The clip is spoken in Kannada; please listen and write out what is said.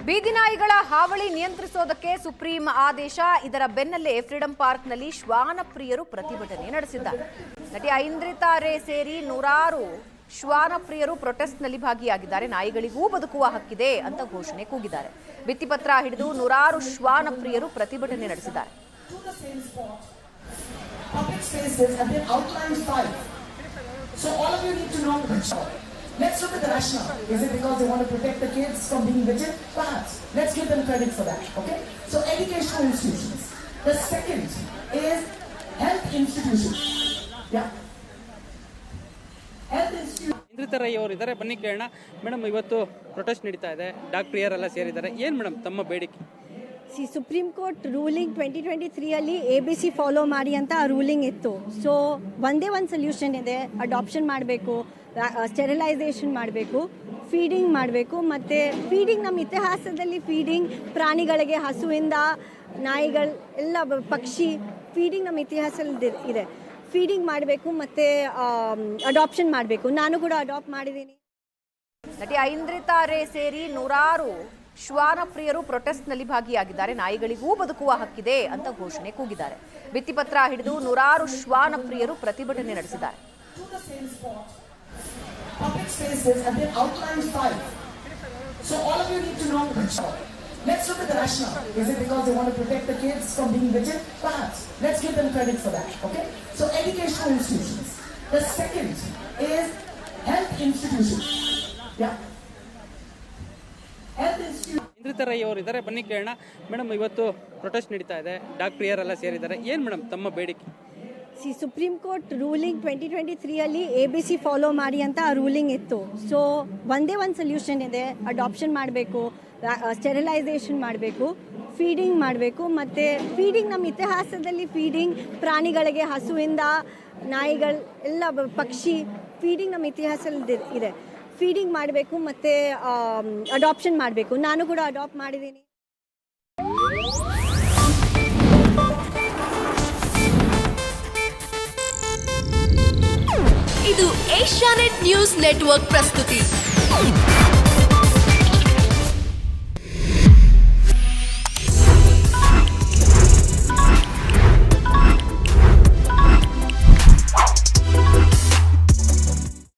ಬೀದಿ ನಾಯಿಗಳ ಹಾವಳಿ ನಿಯಂತ್ರಿಸೋದಕ್ಕೆ ಸುಪ್ರೀಂ ಆದೇಶ. ಇದರ ಬೆನ್ನಲ್ಲೇ ಫ್ರೀಡಂ ಪಾರ್ಕ್ನಲ್ಲಿ ಶ್ವಾನ ಪ್ರಿಯರು ಪ್ರತಿಭಟನೆ ನಡೆಸಿದ್ದಾರೆ. ನಟಿ ಐಂದ್ರಿತಾ ರೇ ಸೇರಿ ನೂರಾರು ಶ್ವಾನ ಪ್ರಿಯರು ಪ್ರೊಟೆಸ್ಟ್ನಲ್ಲಿ ಭಾಗಿಯಾಗಿದ್ದಾರೆ. ನಾಯಿಗಳಿಗೂ ಬದುಕುವ ಹಕ್ಕಿದೆ ಅಂತ ಘೋಷಣೆ ಕೂಗಿದ್ದಾರೆ. ಭಿತ್ತಿಪತ್ರ ಹಿಡಿದು ನೂರಾರು ಶ್ವಾನ ಪ್ರಿಯರು ಪ್ರತಿಭಟನೆ ನಡೆಸಿದ್ದಾರೆ. Let's look at the rationale. Is it because they want to protect the kids from being bitten? Perhaps. Let's give them credit for that. Okay? So educational institutions. The second is health institutions. Yeah. Health institutions. Aindrita Rai ಅವರು ಇದ್ದಾರೆ, ಬನ್ನಿ ಕೇಳೋಣ. ಮೇಡಮ್, ಇವತ್ತು ಪ್ರೊಟೆಸ್ಟ್ ನಡೀತಾ ಇದೆ, ಡಾಕ್ಟರಿಯರೆಲ್ಲ ಸೇರಿದ್ದಾರೆ. ಏನು ಮೇಡಮ್ ತಮ್ಮ ಬೇಡಿಕೆ? ಸುಪ್ರೀಂ ಕೋರ್ಟ್ ರೂಲಿಂಗ್ 2023 ಅಲ್ಲಿ ABC ಫಾಲೋ ಮಾಡಿ ಅಂತ ರೂಲಿಂಗ್ ಇತ್ತು. ಸೊ ಒಂದೇ ಒಂದು ಸೊಲ್ಯೂಷನ್ ಇದೆ, ಅಡಾಪ್ಷನ್ ಮಾಡಬೇಕು, ಸ್ಟೆರಿಲೈಸೇಷನ್ ಮಾಡಬೇಕು, ಫೀಡಿಂಗ್ ಮಾಡಬೇಕು. ಮತ್ತು ಫೀಡಿಂಗ್ ನಮ್ಮ ಇತಿಹಾಸದಲ್ಲಿ ಫೀಡಿಂಗ್ ಪ್ರಾಣಿಗಳಿಗೆ, ಹಸುವಿಂದ ನಾಯಿಗಳು ಎಲ್ಲ ಪಕ್ಷಿ ಫೀಡಿಂಗ್ ನಮ್ಮ ಇತಿಹಾಸದಲ್ಲಿ ಇದೆ. ಫೀಡಿಂಗ್ ಮಾಡಬೇಕು ಮತ್ತು ಅಡಾಪ್ಷನ್ ಮಾಡಬೇಕು. ನಾನು ಕೂಡ ಅಡಾಪ್ಟ್ ಮಾಡಿದ್ದೀನಿ. ನಟಿ ಐಂದ್ರಿತಾ ರೇ ಸೇರಿ ನೂರಾರು ಶ್ವಾನ ಪ್ರಿಯರು ಪ್ರೊಟೆಸ್ಟ್ನಲ್ಲಿ ಭಾಗಿಯಾಗಿದ್ದಾರೆ. ನಾಯಿಗಳಿಗೂ ಬದುಕುವ ಹಕ್ಕಿದೆ ಅಂತ ಘೋಷಣೆ ಕೂಗಿದ್ದಾರೆ. ಭಿತ್ತಿಪತ್ರ ಹಿಡಿದು ನೂರಾರು ಶ್ವಾನ ಪ್ರಿಯರು ಪ್ರತಿಭಟನೆ ನಡೆಸಿದ್ದಾರೆ. Public spaces have been outlined fine. So all of you need to know. Let's look at the rationale. Is it because they want to protect the kids from being bitten? Perhaps. Let's give them credit for that. Okay? So educational institutions. The second is health institutions. Yeah. Health institutions. Aindrita Rai ಅವರು ಇದ್ದಾರೆ, ಬನ್ನಿ ಕೇಳೋಣ. ಮೇಡಮ್, ಇವತ್ತು ಪ್ರೊಟೆಸ್ಟ್ ನಡೀತಾ ಇದೆ, ಡಾಕ್ಟರಿಯರೆಲ್ಲ ಸೇರಿದ್ದಾರೆ. ಏನು ಮೇಡಮ್ ತಮ್ಮ ಬೇಡಿಕೆ? ಸುಪ್ರೀಂ ಕೋರ್ಟ್ ರೂಲಿಂಗ್ 2023 ಅಲ್ಲಿ ABC ಫಾಲೋ ಮಾಡಿ ಅಂತ ರೂಲಿಂಗ್ ಇತ್ತು. ಸೊ ಒಂದೇ ಒಂದು ಸೊಲ್ಯೂಷನ್ ಇದೆ, ಅಡಾಪ್ಷನ್ ಮಾಡಬೇಕು, ಸ್ಟೆರಿಲೈಸೇಷನ್ ಮಾಡಬೇಕು, ಫೀಡಿಂಗ್ ಮಾಡಬೇಕು. ಮತ್ತು ಫೀಡಿಂಗ್ ನಮ್ಮ ಇತಿಹಾಸದಲ್ಲಿ ಫೀಡಿಂಗ್ ಪ್ರಾಣಿಗಳಿಗೆ, ಹಸುವಿಂದ ನಾಯಿಗಳು ಎಲ್ಲ ಪಕ್ಷಿ ಫೀಡಿಂಗ್ ನಮ್ಮ ಇತಿಹಾಸದಲ್ಲಿ ಇದೆ. ಫೀಡಿಂಗ್ ಮಾಡಬೇಕು ಮತ್ತು ಅಡಾಪ್ಷನ್ ಮಾಡಬೇಕು. ನಾನು ಕೂಡ ಅಡಾಪ್ಟ್ ಮಾಡಿದ್ದೀನಿ. ಇದು ಏಷ್ಯಾನೆಟ್ ನ್ಯೂಸ್ ನೆಟ್ವರ್ಕ್ ಪ್ರಸ್ತುತಿ.